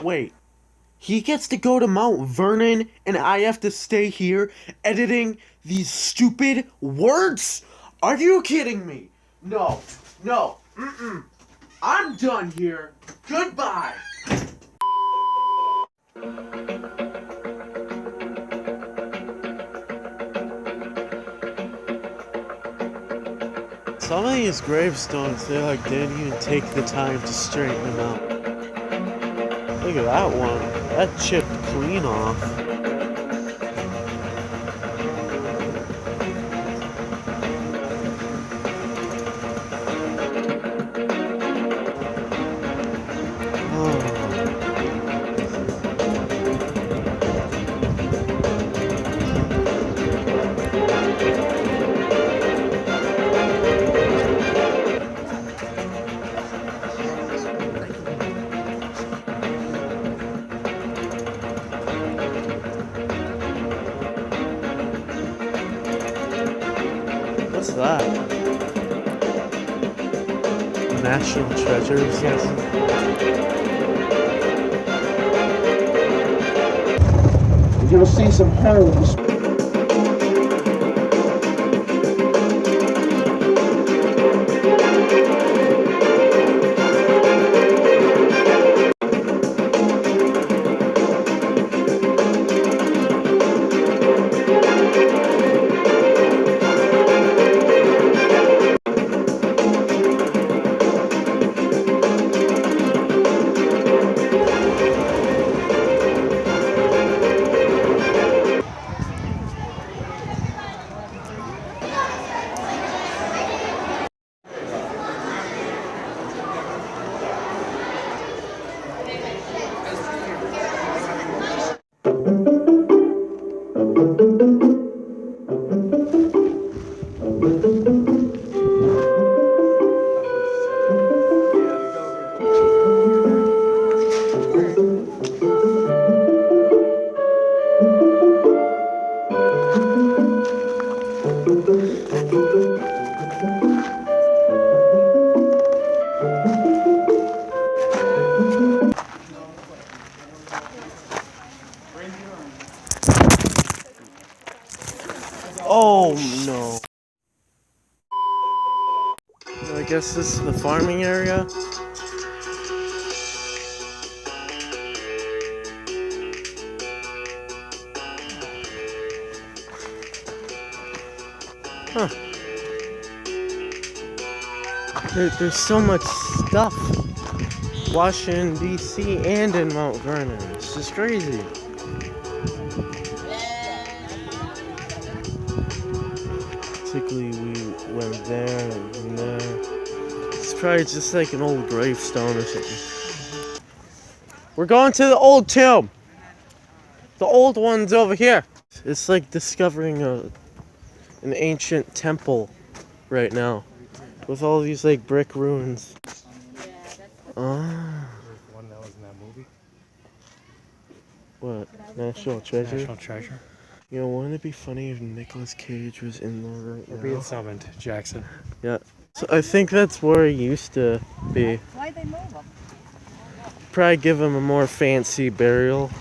Wait, he gets to go to Mount Vernon and I have to stay here editing these stupid words? Are you kidding me? No, I'm done here. Goodbye. Some of these gravestones, they didn't even take the time to straighten them out. Look at that one. That chipped clean off. What's that? National treasures? Yes. You'll see some homes. Oh no. I guess this is the farming area. Huh. There's so much stuff. Washington, D.C. and in Mount Vernon. It's just crazy. Basically, we went there and there. It's probably just like an old gravestone or something. We're going to the old tomb. The old one's over here. It's like discovering an ancient temple right now with all these like brick ruins. Ah. One that was in that movie. What? National Treasure? National Treasure. You know, wouldn't it be funny if Nicolas Cage was in there right now? We're being summoned, Jackson. Yeah. So I think that's where he used to be. Why'd they move him? Probably give him a more fancy burial.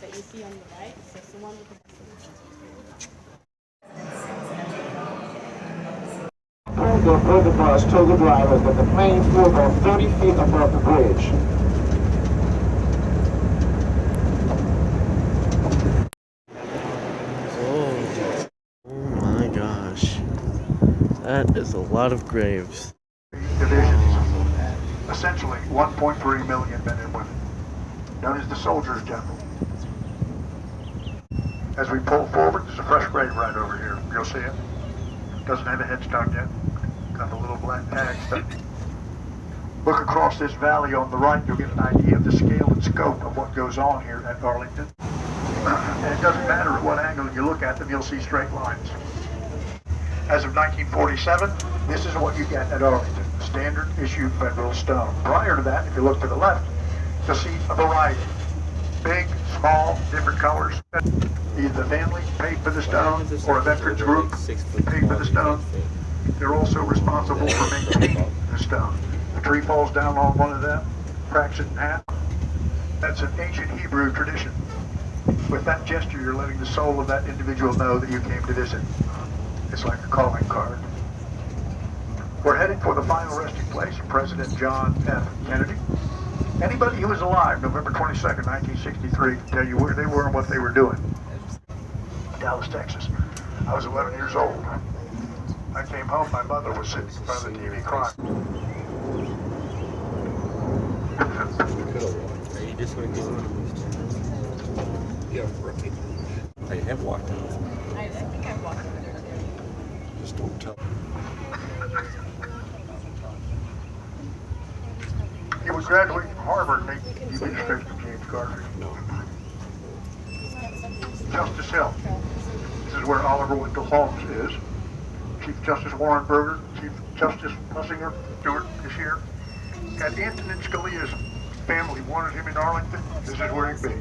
That you see on the right, so it's the one with the conductor aboard the bus told the drivers that the plane flew about 30 feet above the bridge. Oh my gosh. That is a lot of graves. Divisions, essentially 1.3 million men and women, known as the Soldiers General. As we pull forward, there's a fresh grave right over here. You'll see it. Doesn't have a headstone yet. Got a little black tag stuck. Look across this valley on the right, you'll get an idea of the scale and scope of what goes on here at Arlington. And it doesn't matter at what angle you look at them, you'll see straight lines. As of 1947, this is what you get at Arlington, standard issue federal stone. Prior to that, if you look to the left, you'll see a variety. Big, small, different colors. Either the family paid for the stone or a veterans group paid for the stone. They're also responsible for maintaining the stone. The tree falls down on one of them, cracks it in half. That's an ancient Hebrew tradition. With that gesture, you're letting the soul of that individual know that you came to visit. It's like a calling card. We're heading for the final resting place of President John F. Kennedy. Anybody who was alive November 22nd, 1963 can tell you where they were and what they were doing. Dallas, Texas. I was 11 years old. I came home, my mother was sitting in front of the TV crying. You just want to get I have walked out. I think I've walked over there. Just don't tell. He was graduating from Harvard, and he was straight to James Carter. Justice Hill. This is where Oliver Wendell Holmes is. Chief Justice Warren Burger, Chief Justice Hussinger, Stewart is here. And Antonin Scalia's family wanted him in Arlington. This is where he'd be.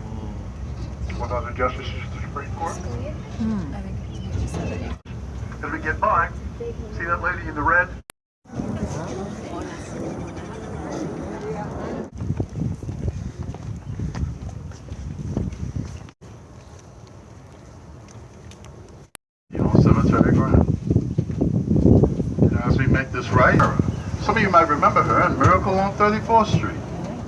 One of the justices of the Supreme Court. As we get by, see that lady in the red? Cemetery ground. And as we make this right, some of you might remember her in Miracle on 34th Street.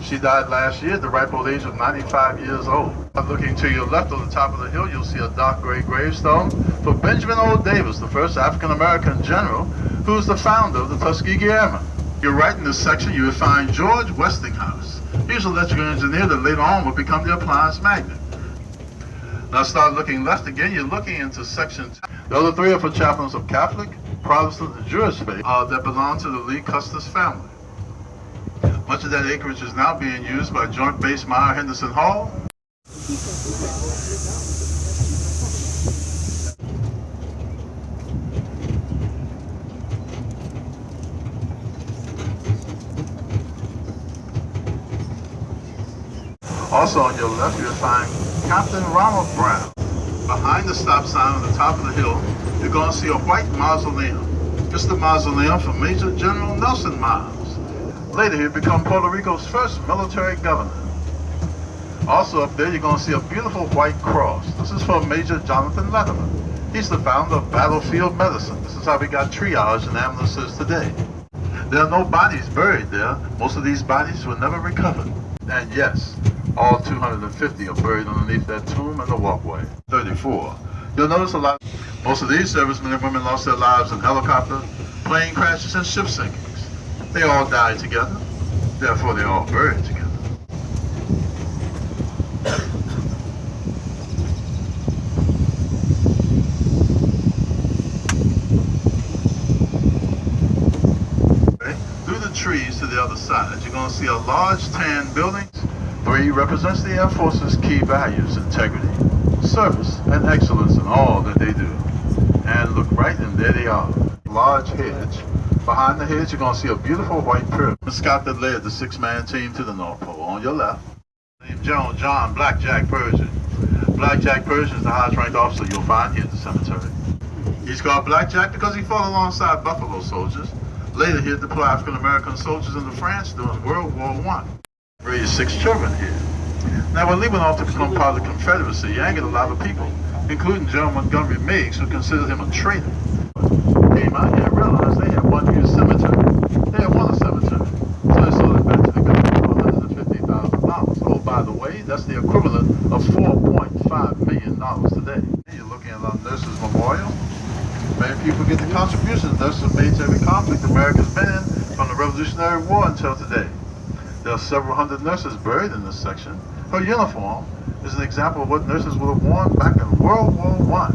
She died last year at the ripe old age of 95 years old. Looking to your left on the top of the hill, you'll see a dark gray gravestone for Benjamin O. Davis, the first African-American general who was the founder of the Tuskegee Airmen. You're right in this section, you will find George Westinghouse. He was an electrical engineer that later on would become the appliance magnate. Now start looking left again, you're looking into section 2. The other three are for chaplains of Catholic, Protestant, and Jewish faith that belong to the Lee Custis family. Much of that acreage is now being used by Joint Base Meyer Henderson Hall. Also on your left, you'll find Captain Ronald Brown. Behind the stop sign on the top of the hill, you're going to see a white mausoleum. It's the mausoleum for Major General Nelson Miles. Later, he'd become Puerto Rico's first military governor. Also up there, you're going to see a beautiful white cross. This is for Major Jonathan Letterman. He's the founder of battlefield medicine. This is how we got triage and ambulances today. There are no bodies buried there. Most of these bodies were never recovered. And yes, all 250 are buried underneath that tomb and the walkway. 34. You'll notice a lot. Most of these servicemen and women lost their lives in helicopter, plane crashes, and ship sinkings. They all died together. Therefore, they're all buried together. Through the trees to the other side, you're going to see a large tan building. 3 represents the Air Force's key values: integrity, service, and excellence in all that they do. And look right, and there they are. Large hedge. Behind the hedge, you're going to see a beautiful white pyramid. The scout that led the 6-man team to the North Pole. On your left, named General John Blackjack Pershing. Blackjack Pershing is the highest ranked officer you'll find here at the cemetery. He's called Blackjack because he fought alongside Buffalo soldiers. Later, he'd deploy African-American soldiers into France during World War I. Raised 6 children here. Now, when Lee went off to become part of the Confederacy, he angered a lot of people, including General Montgomery Meigs, who considered him a traitor. Came out here and realized they had one Grandview Cemetery. They had won a cemetery. So they sold it back to the government for $150,000. Oh, by the way, that's the equivalent of $4.5 million today. You're looking at our Nurses Memorial. Many people get the contributions nurses made to every conflict America's been in from the Revolutionary War until today. There are several hundred nurses buried in this section. Her uniform is an example of what nurses would have worn back in World War I.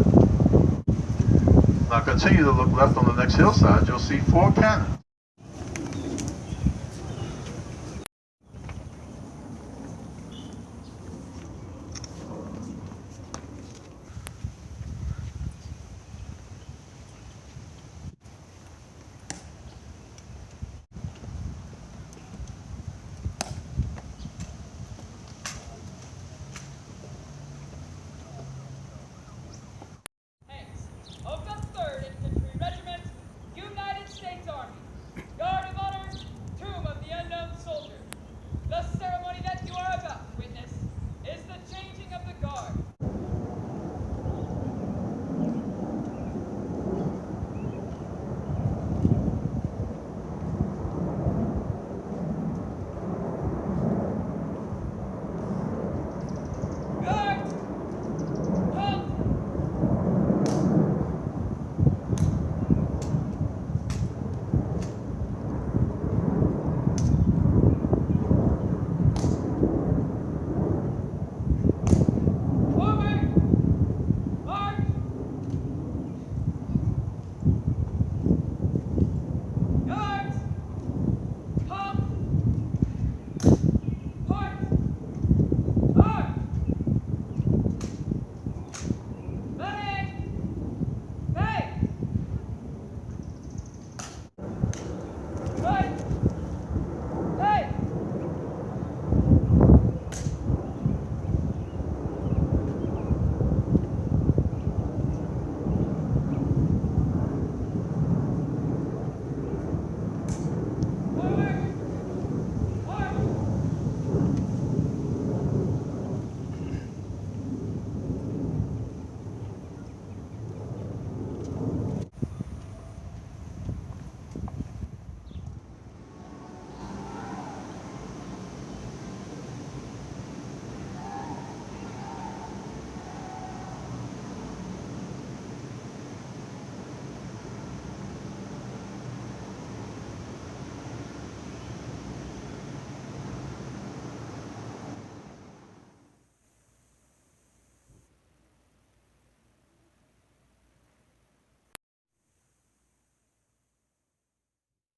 Now continue to look left on the next hillside, you'll see 4 cannons.